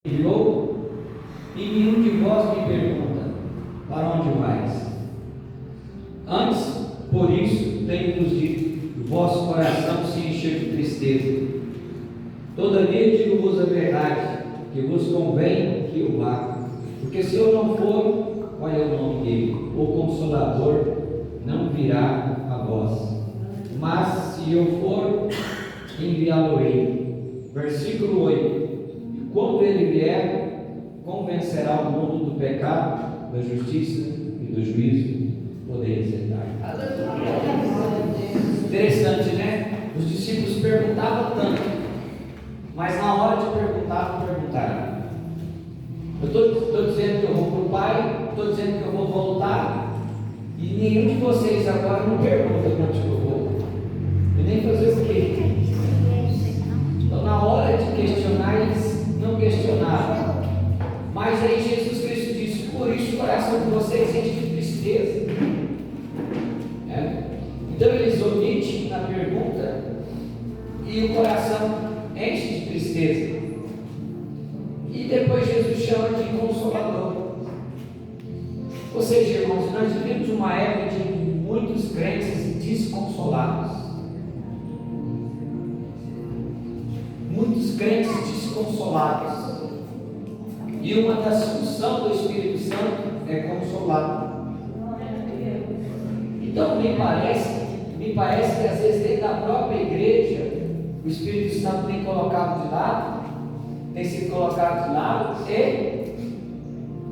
enviou, e nenhum de vós me pergunta: para onde vais? Antes, por isso, tenho-vos dito: o vosso coração se encheu de tristeza. Todavia digo-vos a verdade, que vos convém que eu vá, porque se eu não for, qual é o nome dele? O Consolador não virá a vós, mas se eu for, enviá-lo-ei. Versículo 8: quando ele vier, convencerá o mundo do pecado, da justiça e do juízo. Podeis entrar. Interessante, né? Os discípulos perguntavam tanto, mas na hora de perguntar, não perguntaram. Eu estou dizendo que eu vou para o Pai, estou dizendo que eu vou voltar, e nenhum de vocês agora não pergunta para onde eu vou. E nem fazer o quê? Então, na hora de questionar, eles não questionaram. Mas aí Jesus Cristo disse: por isso o coração de vocês enche de tristeza. Então eles omitem na pergunta e o coração enche de tristeza. E depois Jesus chama de Consolador. Ou seja, irmãos, nós vivemos uma época de muitos crentes desconsolados. Muitos crentes desconsolados. E uma das funções do Espírito Santo é consolar. Então me parece que às vezes dentro da própria igreja o Espírito Santo tem colocado de lado, tem sido colocado de lado, e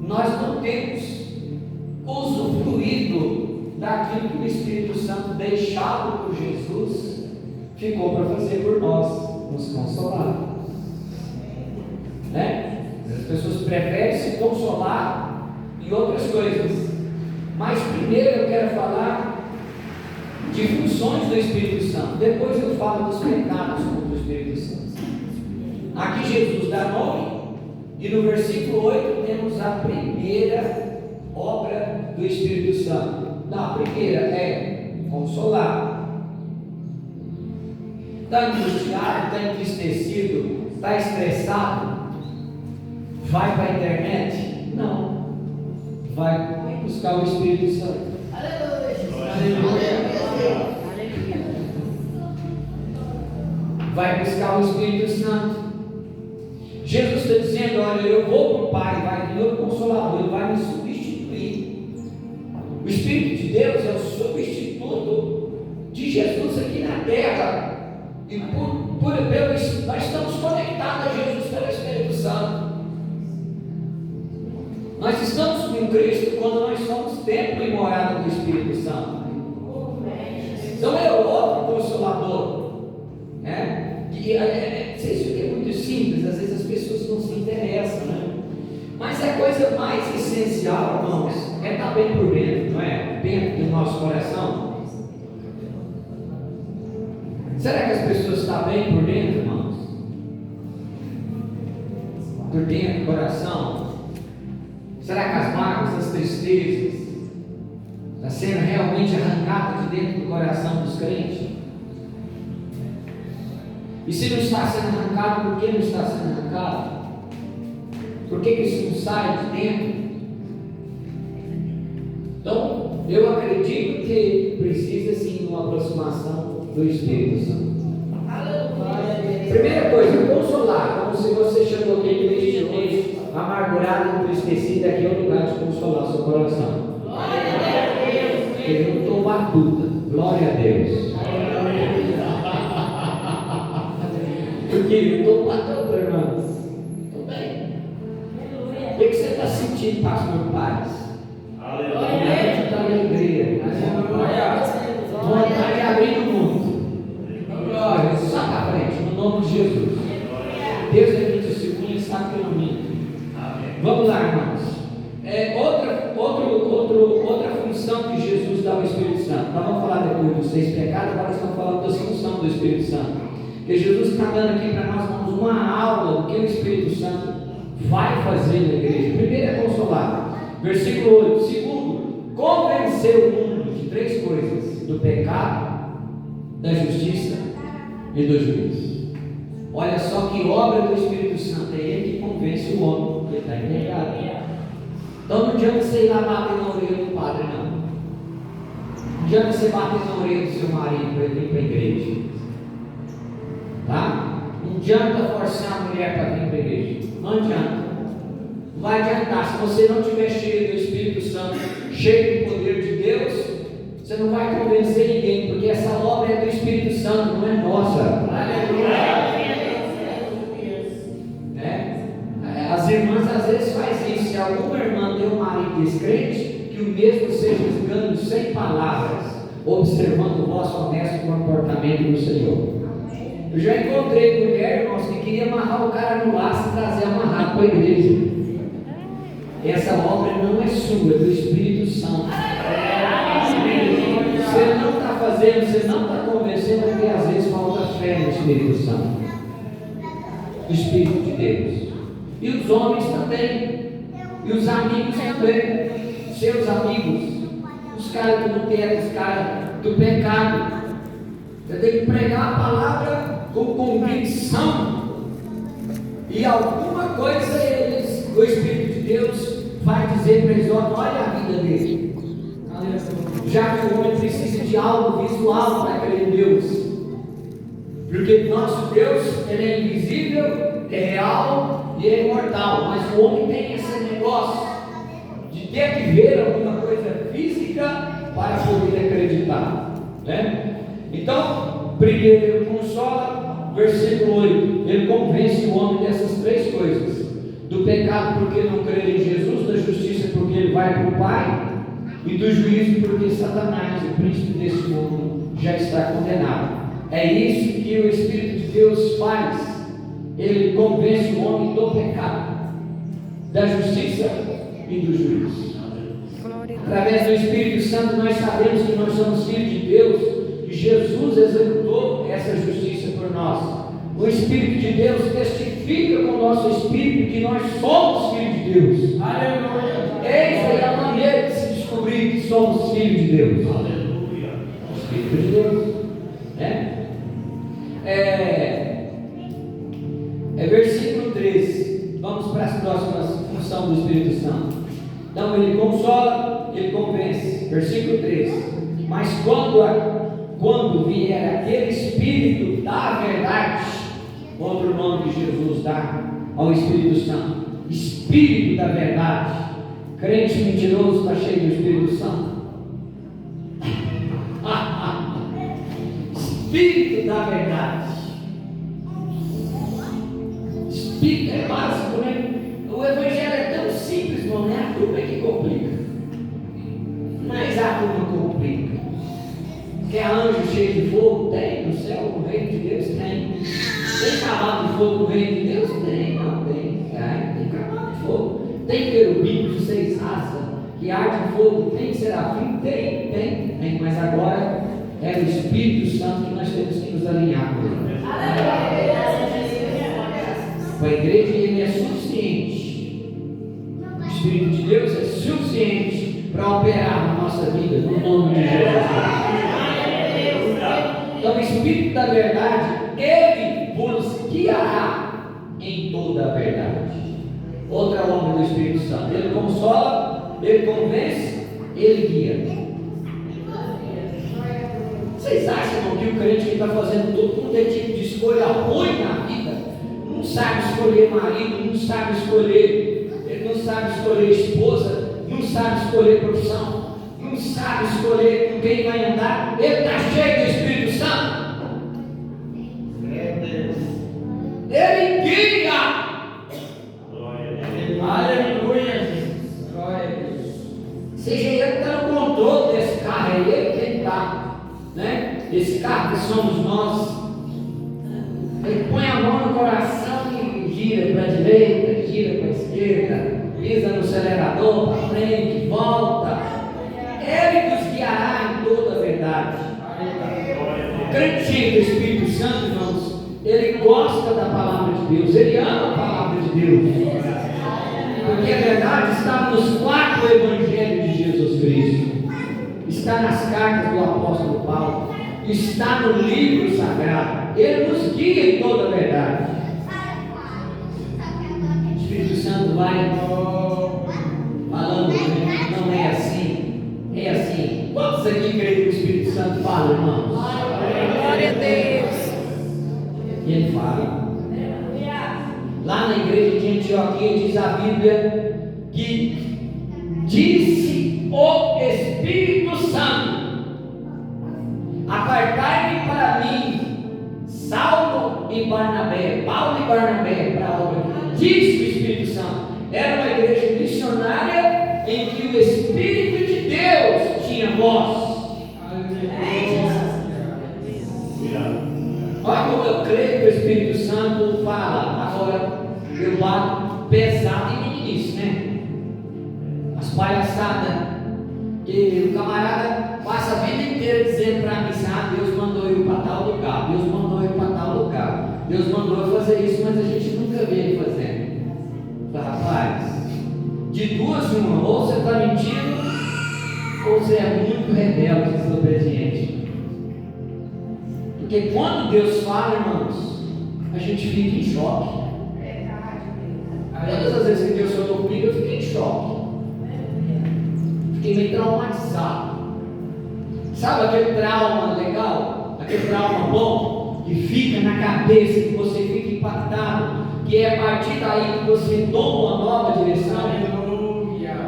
nós não temos usufruído daquilo que o Espírito Santo, deixado por Jesus, ficou para fazer por nós, nos consolar. Né? As pessoas preferem se consolar em outras coisas. Mas primeiro eu quero falar de funções do Espírito Santo. Depois eu falo dos pecados contra o Espírito Santo. Aqui Jesus dá nome, e no versículo 8 temos a primeira obra do Espírito Santo. A primeira é consolar. Está angustiado, está entristecido, está estressado? Vai para a internet? Não. Vai buscar o Espírito Santo. Aleluia. Vai buscar o Espírito Santo. Jesus está dizendo: olha, eu vou para o Pai, vai vir outro Consolador, ele vai me substituir. O Espírito de Deus é o substituto de Jesus aqui na terra. E pelo isso nós estamos conectados a Jesus pelo Espírito Santo. Nós estamos com Cristo quando nós somos templo e morada do Espírito Santo. Então é outro Consolador, né? Vocês viram que é muito simples, às vezes as pessoas não se interessam, né? Mas a coisa mais essencial, irmãos, é estar bem por dentro, não é? Dentro do nosso coração. Será que as pessoas estão bem por dentro, irmãos? Por dentro do coração? Será que as mágoas, as tristezas estão sendo realmente arrancadas de dentro do coração dos crentes? E se não está sendo arrancado, por que não está sendo arrancado? Por que isso não sai de dentro? Então, eu acredito que precisa sim de uma aproximação do Espírito Santo. Primeira coisa, consolar, como se você chegou aqui neste mês, amargurado, entristecido, aqui é o lugar de consolar seu coração. Ele não toma tudo. Glória a Deus. Porque eu estou matando, irmãos. Estou bem. O que você está sentindo, pastor Paz? Aleluia. Está alegria. Vontade de abrir o mundo. Glória. Só para frente, no nome de Jesus. Deus é que testemunha, está pelo mim. Vamos lá, irmãos. Outra função que Jesus dá ao Espírito Santo. Nós vamos falar depois dos 6 pecados, agora estamos falando das funções do Espírito Santo. Porque Jesus está dando aqui para nós uma aula do que o Espírito Santo vai fazer na igreja. Primeiro é consolar. Versículo 8. Segundo, convencer o mundo de 3 coisas: do pecado, da justiça e do juízo. Olha só que obra do Espírito Santo. É Ele que convence o o homem, ele está empregado. Então não adianta você ir lá bater na orelha do padre, não. Não adianta você bater na orelha do seu marido para ele vir para a igreja. Tá? Não adianta forçar a mulher para vir para a igreja. Não adianta. Não vai adiantar. Se você não estiver cheio do Espírito Santo, cheio do poder de Deus, você não vai convencer ninguém, porque essa obra é do Espírito Santo, não é nossa. Aleluia! As irmãs às vezes fazem isso. Se alguma irmã tem um marido descrente, que o mesmo seja ganho sem palavras, observando o vosso honesto comportamento no Senhor. Eu já encontrei mulher, irmãos, que queria amarrar o cara no laço e trazer amarrado para a igreja. Essa obra não é sua, é do Espírito Santo. Você não está fazendo, você não está convencendo, porque às vezes falta fé no Espírito Santo, do Espírito de Deus. E os homens também, e os amigos também, seus amigos, os caras do boteco, os caras do pecado. Você tem que pregar a palavra com convicção, e alguma coisa eles, o Espírito de Deus vai dizer para eles: olha a vida dele, já que o homem precisa de algo visual para crer em Deus, porque nosso Deus, ele é invisível, é real e é imortal, mas o homem tem esse negócio de ter que ver alguma coisa física para poder acreditar, né? Então, primeiro ele consola, versículo 8, ele convence o homem dessas três coisas: do pecado porque não crê em Jesus, da justiça porque ele vai para o Pai, e do juízo porque Satanás, o príncipe desse mundo, já está condenado. É isso que o Espírito de Deus faz. Ele convence o homem do pecado, da justiça e do juízo. Através do Espírito Santo nós sabemos que nós somos filhos de Deus, e Jesus executou essa justiça por nós. O Espírito de Deus testifica com o nosso Espírito que nós somos filhos de Deus. Aleluia! Essa é a maneira de se descobrir que somos filhos de Deus. Aleluia! O Espírito de Deus, né? Versículo 13. Vamos para as próximas funções do Espírito Santo. Então ele consola, ele convence. Versículo 13. Mas quando vier aquele Espírito da verdade, outro nome que Jesus dá ao Espírito Santo, Espírito da verdade. Crente mentiroso está cheio do Espírito Santo. Espírito da verdade. Espírito é básico, né? O Evangelho é tão simples, não é a turma que complica, mas a turma complica. Quer anjo cheio de fogo? Tem. No céu, no reino de Deus, tem. Tem cavalo de fogo no reino de Deus? Tem. Não, tem. Tem cavalo de fogo. Tem querubim de 6 asas que arde fogo? Tem serafim? Tem. Mas agora é o Espírito Santo que nós temos que nos alinhar com ele. Para a igreja ele é suficiente. O Espírito de Deus é suficiente para operar na nossa vida, no nome de Jesus. Então o Espírito da verdade, ele vos guiará em toda a verdade. Outra obra do Espírito Santo: ele consola, ele convence, ele guia. Vocês acham que o crente que está fazendo tudo com tipo de escolha ruim na vida, não sabe escolher marido, não sabe escolher, ele não sabe escolher esposa, não sabe escolher profissão, não sabe escolher com quem vai andar, ele está cheio do Espírito Santo. Ele guia. Aleluia. Glória a Deus. Seja ele que está no controle desse carro, é ele quem está, né? Esse carro que somos nós. Ele põe a mão no coração e gira para a direita, gira para a esquerda, pisa no acelerador, para frente, volta. Ele nos guiará em toda a verdade. O crente do Espírito Santo, irmãos, ele gosta da palavra de Deus, ele ama a palavra de Deus, porque a verdade está nos 4 evangelhos de Jesus Cristo, está nas cartas do apóstolo Paulo, está no livro sagrado. Ele nos guia em toda a verdade. O Espírito Santo vai falando, não é assim, é assim. Quantos aqui creem que o Espírito Santo fala, irmãos? Glória a Deus. E ele fala. Lá na igreja de Antioquia diz a Bíblia que disse o Espírito Santo: apartai-me para mim Saulo e Barnabé, Paulo e Barnabé, para a obra. Disse o Espírito Santo. Era uma igreja missionária em que o Espírito de Deus tinha voz. Olha como eu creio que o Espírito Santo fala. Agora eu bato pesado em meninice, né? As palhaçadas que o camarada passa a vida inteira dizendo para mim: ah, Deus mandou eu ir para tal lugar, Deus mandou eu ir para tal lugar, Deus mandou eu fazer isso, mas a gente nunca vê ele fazendo. Rapaz, de duas uma, ou você está mentindo, ou você é muito rebelde e desobediente. Porque quando Deus fala, irmãos, a gente fica em choque. Todas as vezes que Deus falou comigo, eu fiquei em choque. Fiquei meio traumatizado. Sabe aquele trauma legal? Aquele trauma bom? Que fica na cabeça, que você fica impactado, que é a partir daí que você toma uma nova direção.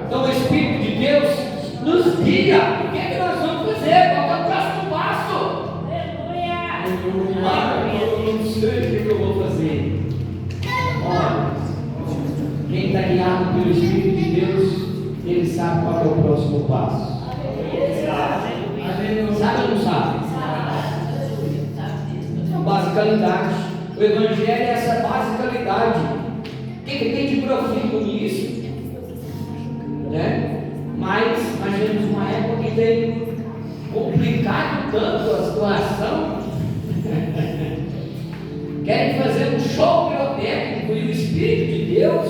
Então o Espírito de Deus nos guia. O que é que nós vamos fazer? Qual é o próximo passo? Eu não sei o que eu vou fazer. Olha, quem está guiado pelo Espírito de Deus, ele sabe qual é o próximo passo. Sabe ou não sabe? Basicalidade. O Evangelho é essa basicalidade. O que tem de profundo nisso? Né? Mas nós temos uma época que tem complicado tanto a situação. Querem fazer um show pirotécnico e o Espírito de Deus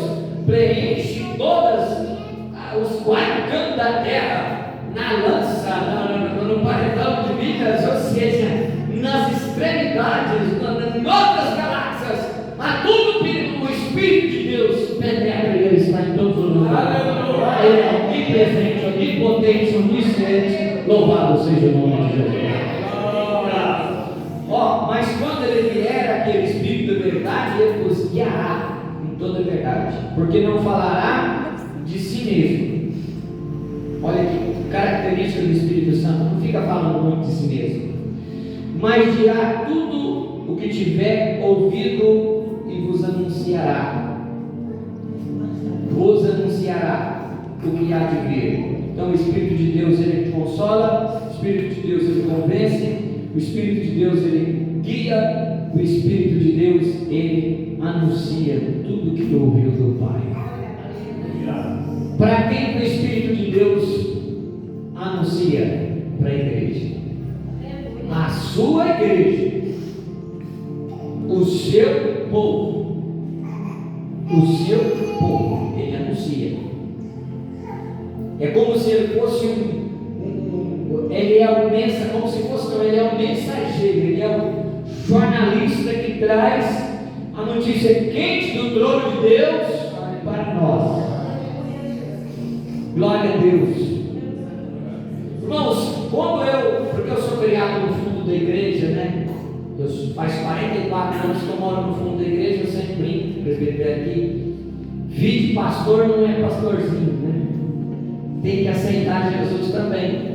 preenche todos os quatro cantos da terra, na lança, no paredão de vidas, ou seja, nas extremidades, em outras galáxias, mas tudo o Espírito de Deus penetra e ele está em todos os lugares. Ele é onipresente, onipotente, onisciente. Louvado seja o nome de Jesus. Mas quando ele vier, aquele Espírito da verdade, ele vos guiará em toda a verdade, porque não falará de si mesmo. Olha que característica do Espírito Santo: não fica falando muito de si mesmo, mas dirá tudo o que tiver ouvido e vos anunciará. Vos anunciará o que há de vir. Então o Espírito de Deus, ele consola, o Espírito de Deus, ele convence, o Espírito de Deus, ele guia, o Espírito de Deus, ele anuncia tudo o que ouviu do Pai. Para quem o Espírito de Deus anuncia? Para a igreja, a sua igreja, o seu povo, ele anuncia. É como se ele fosse ele é o mensageiro, como se fosse, não, ele é o mensageiro, ele é o jornalista que traz a notícia quente do trono de Deus para nós. Glória a Deus. Irmãos, porque eu sou criado no fundo da igreja, né? Faz 44 anos que eu moro no fundo da igreja, eu sempre brinco, presbitério aqui. Filho de pastor não é pastorzinho, né? Tem que aceitar Jesus também.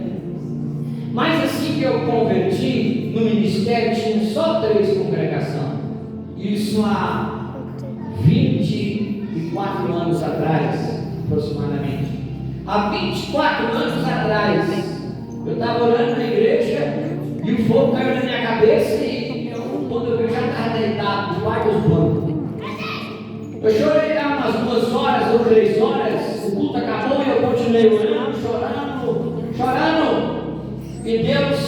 Mas assim que eu converti no ministério, tinha só 3 congregações. Isso há 24 anos atrás, aproximadamente. Há 24 anos atrás, eu estava orando na igreja e o fogo caiu na minha cabeça e quando eu já estava deitado debaixo dos bancos. Eu chorei lá umas 2 horas ou 3 horas, o culto acabou e eu continuei orando, chorando. E Deus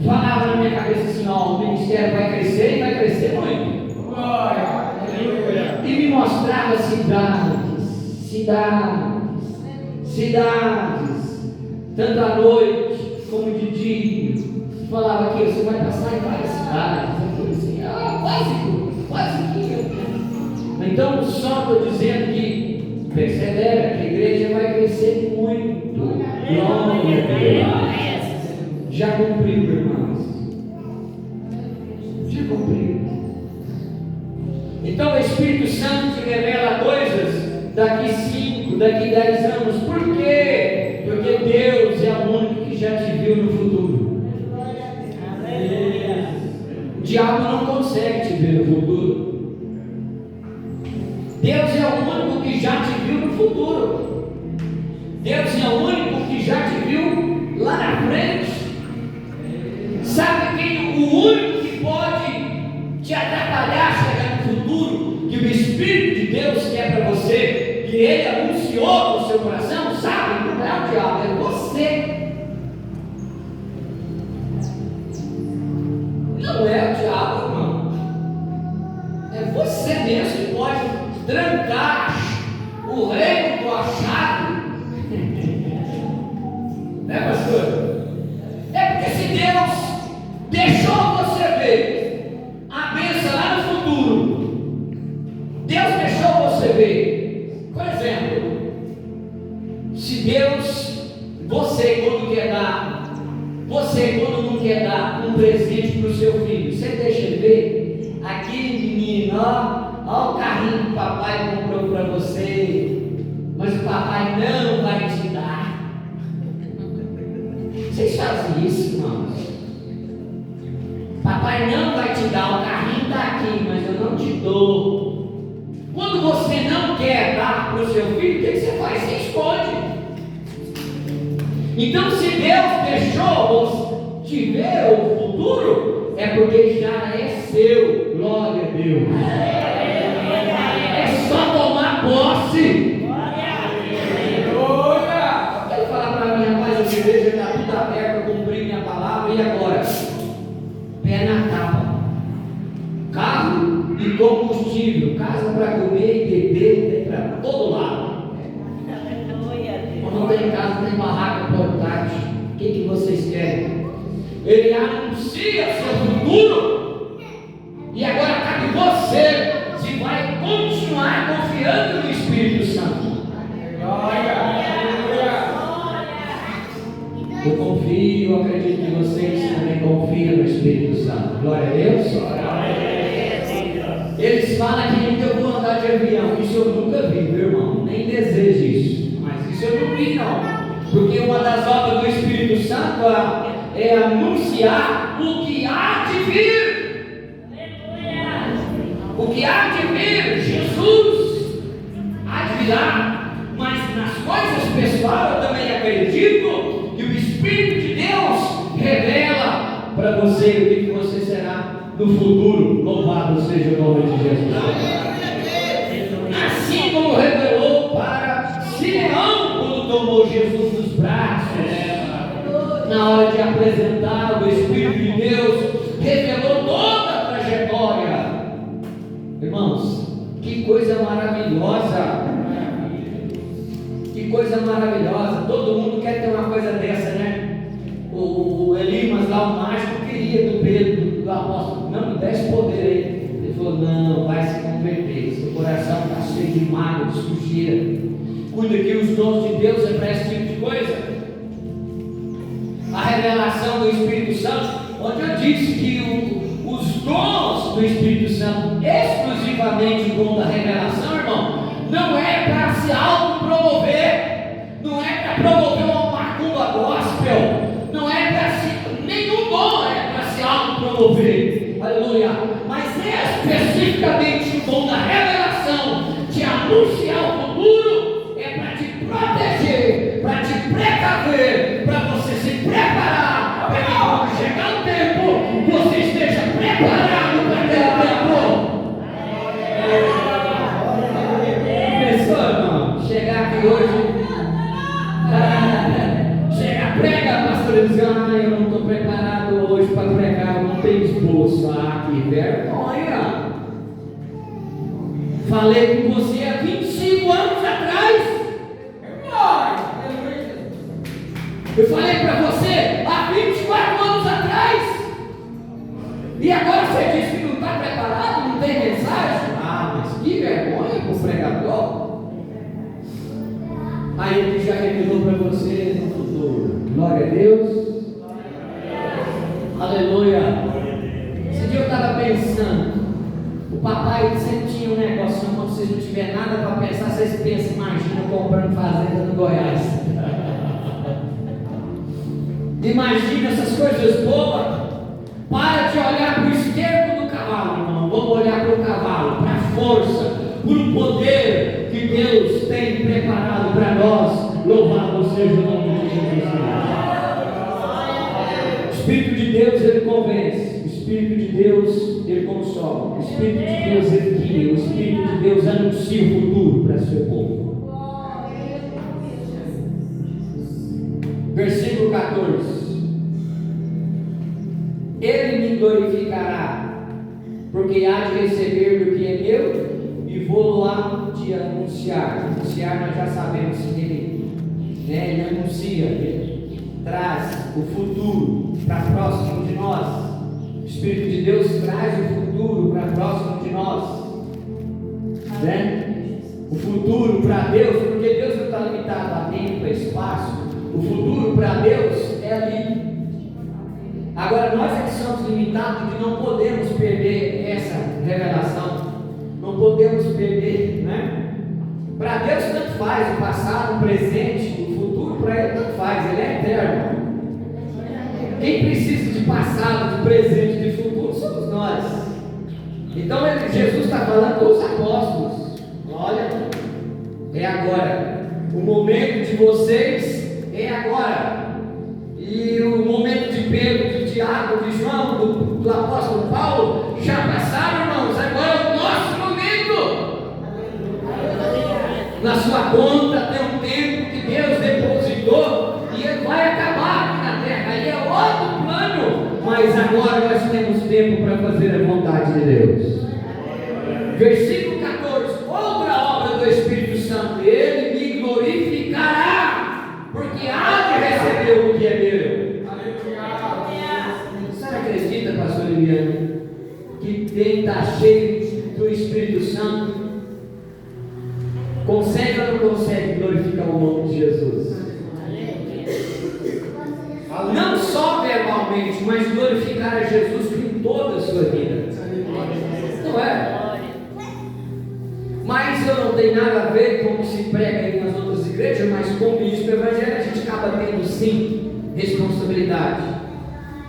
falava na minha cabeça assim: ó, o ministério vai crescer e vai crescer muito. E me mostrava cidades, tanto à noite como de dia. Falava aqui: você vai passar em várias cidades. Eu falei assim: quase aqui. Então só estou dizendo que crescer muito. Glória a Deus. Já cumpriu, irmãos. Já cumpriu. Então o Espírito Santo te revela coisas daqui 5, daqui 10 anos. Por quê? Porque Deus é o único que já te viu no futuro. O diabo não consegue te ver no futuro. Deus é o único que já te viu no futuro. Deus é o único que já te viu lá na frente. Sabe quem o único que pode te atrapalhar chegar no futuro, que o Espírito de Deus quer para você, que Ele anunciou no seu coração? Sabe? Não é o diabo, é você. Não é o diabo, irmão. É você mesmo que pode trancar o reino com a chave. Né, pastor? É porque se Deus deixou você ver a bênção lá no futuro, Deus deixou você ver. Por exemplo, se Deus, você quando não quer dar um presente para o seu filho, você deixa ele ver aquele menino, ó o carrinho que o papai comprou para você, mas o papai não vai te dar. Vocês fazem isso, irmãos? Papai não vai te dar, o carrinho está aqui, mas eu não te dou. Quando você não quer dar para o seu filho, o que você faz? Você esconde. Então, se Deus deixou te ver o futuro, é porque já é seu. Glória a Deus. É só tomar posse. Eu quero falar para mim, rapaz, a igreja está tudo aberta, eu cumpri minha palavra, e agora? Pé na tapa. Carro e combustível, casa para comer e beber, para todo lado. Quando tem casa, tem barraca portátil. O que vocês querem? Ele anuncia seu futuro. E agora cabe você se vai continuar confiando no Espírito Santo. Eu confio, eu acredito que vocês também confiam no Espírito Santo. Glória a Deus. Eles falam que nunca vou andar de avião. Isso eu nunca vi, meu irmão. Nem desejo isso. Mas isso eu não vi, não. Porque uma das obras do Espírito Santo é anunciar o que há de vir. O que há de vir, Jesus há de virar. Mas nas coisas pessoais eu também acredito que o Espírito de Deus revela para você o que você será no futuro. Louvado seja o nome de Jesus. Assim como revelou para Simeão quando tomou Jesus nos braços, na hora de apresentar o Espírito de Deus, revelou toda a trajetória. Irmãos, que coisa maravilhosa! Que coisa maravilhosa! Todo mundo quer ter uma coisa dessa, né? O Elimas lá, o mágico, queria do Pedro, do apóstolo: não, me dá esse poder aí. Ele falou: não, vai se converter, seu coração está cheio de mágoa, de sujeira. Cuida que os dons de Deus é para esse tipo de coisa. A revelação do Espírito Santo, onde eu disse que os dons do Espírito Santo, exclusivamente o dom da revelação, irmão, não é para se autopromover, não é para promover uma macumba gospel, não é para se, nenhum dom é para se autopromover, aleluia, mas especificamente o dom da revelação, de anunciar o futuro, é para te proteger, para te precaver, para você se preparar, para que quando chegar o tempo, você esteja preparado para aquele tempo. Pensou, irmão? Chegar aqui hoje, chega, prega, pastor, diz: eu não estou preparado hoje para pregar, eu não tenho esboço. Que vergonha! Falei com você há 25 anos atrás. Eu falei para você há 24 anos atrás. E agora você diz que não está preparado, não tem mensagem? Mas que vergonha para o pregador. Aí Ele já revelou para você no futuro. Glória a Deus. Aleluia. Esse dia eu estava pensando, o papai sempre tinha um negócio, quando vocês não tiverem nada para pensar, vocês pensam, imagina comprando fazenda no Goiás. Imagina essas coisas boas. Para de olhar para o esterco do cavalo, irmão. Vamos olhar para o cavalo, para a força, para o poder que Deus tem preparado para nós. Louvado seja o nome de Jesus. O Espírito de Deus, Ele convence. O Espírito de Deus, Ele consola. O Espírito de Deus, Ele guia. O Espírito de Deus anuncia o futuro para seu povo. Versículo 14. Ele me glorificará, porque há de receber do que é meu, e vou lá te anunciar. Anunciar nós já sabemos que ele anuncia, ele traz o futuro para próximo de nós. O Espírito de Deus traz o futuro para próximo de nós, o futuro para Deus, porque Deus não está limitado a tempo, a espaço. O futuro para Deus é ali. Agora nós é que somos limitados e não podemos perder essa revelação, não podemos perder, Para Deus tanto faz, o passado, o presente, o futuro, para Ele tanto faz, Ele é eterno. Quem precisa de passado, de presente, de futuro, somos nós. Então Jesus está falando com os apóstolos, olha, é agora, o momento de vocês é agora. E o momento de Pedro, de Tiago, de João, do apóstolo Paulo, já passaram, irmãos. Agora é o nosso momento. Na sua conta tem um tempo que Deus depositou e ele vai acabar aqui na terra. Aí é outro plano. Mas agora nós temos tempo para fazer a vontade de Deus. Versículo 14. Outra obra do Espírito Santo. Ele me glorificará, porque há de receber o que é meu. Você acredita, pastor Eliane, que quem está cheio do Espírito Santo consegue ou não consegue glorificar o nome de Jesus? Não só verbalmente, mas glorificar a Jesus em toda a sua vida. Não é? Mas eu não tenho nada a ver com o que se prega aí nas outras igrejas, mas como ministro do Evangelho a gente acaba tendo sim responsabilidade.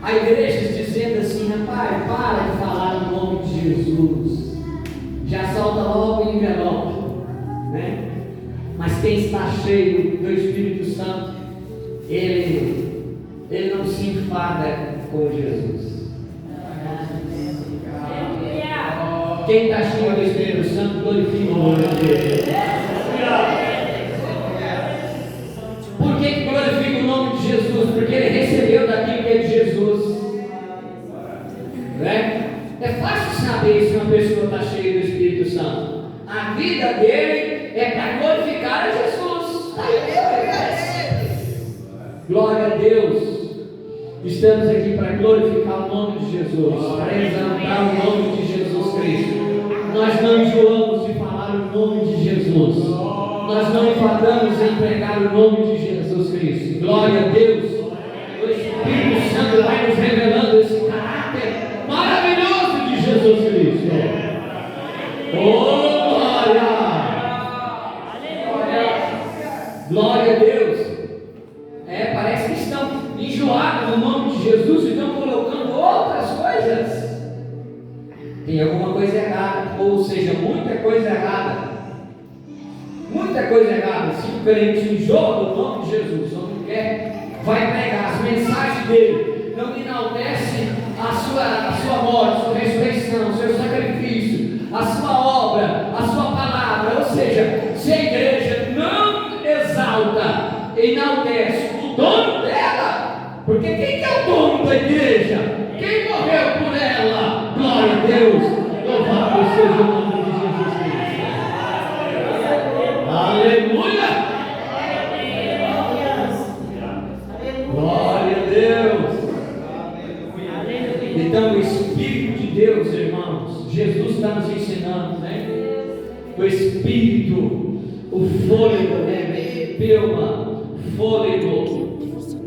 Há igrejas dizendo assim, rapaz, para de falar no nome de Jesus, já solta logo o envelope, Mas quem está cheio do Espírito Santo, ele não se enfada com Jesus. Quem está cheio do Espírito Santo glorifica o nome de Deus. Por que glorifica o nome de Jesus? Porque ele recebeu daquilo que é de Jesus. É fácil saber se uma pessoa está cheia do Espírito Santo. A vida dele é para glorificar a Jesus. Glória a Deus. Estamos aqui para glorificar o nome de Jesus, para exaltar o nome de Jesus Cristo. Nós não enjoamos de falar o nome de Jesus. Nós não enfadamos em pregar o nome de Jesus Cristo. Glória a Deus. O Espírito Santo vai nos revelando esse caráter maravilhoso de Jesus Cristo. Oh, glória! Glória a Deus. Parece que estão enjoados no nome de Jesus e estão colocando outras coisas. Tem alguma coisa errada, ou seja, muita coisa errada. Muita coisa errada. Se o crente enjoa do nome de Jesus, não quer, vai pregar as mensagens dele, não enaltece a sua morte, a sua ressurreição, o seu sacrifício, a sua obra, a sua palavra. Ou seja, se a igreja não exalta, enaltece o dono dela, porque quem é o dono da igreja? Quem morreu por ela? Glória a Deus. Louvado seja o nome de Jesus Cristo. Aleluia. Glória a Deus. Então o Espírito de Deus, irmãos, Jesus está nos ensinando, O Espírito, o fôlego, né? Pneuma, fôlego,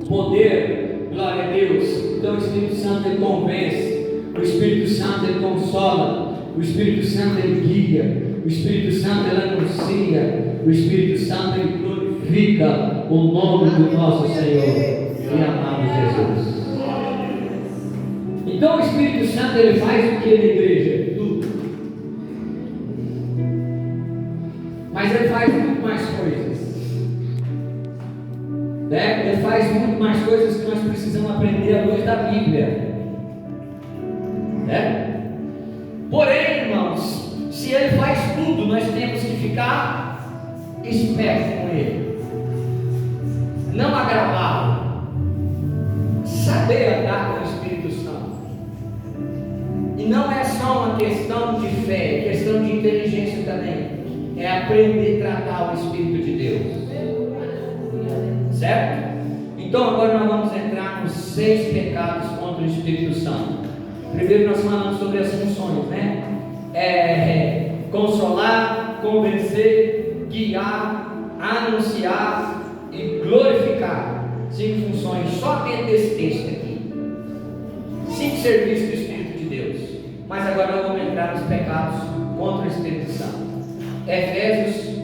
poder, glória a Deus. Então o Espírito Santo ele convence, o Espírito Santo ele consola, o Espírito Santo ele guia, o Espírito Santo ele anuncia, o Espírito Santo ele glorifica o nome do nosso Senhor e amado Jesus. Então o Espírito Santo ele faz o que na igreja? Tudo. Mas ele faz muito mais coisas, né? Ele faz muito mais coisas que nós precisamos aprender à luz da Bíblia, né? Porém, irmãos, se ele faz tudo, nós temos que ficar espertos com ele, não agravá-lo, saber andar com o Espírito Santo. E não é só uma questão de fé, é questão de inteligência também. É aprender a tratar o Espírito de Deus. Certo? Então agora nós vamos entrar nos 6 pecados contra o Espírito Santo. Primeiro nós falamos sobre as funções, né? Consolar, convencer, guiar, anunciar e glorificar. 5 funções só dentro desse texto aqui. 5 serviços do Espírito de Deus. Mas agora nós vamos entrar nos pecados contra o Espírito Santo. Efésios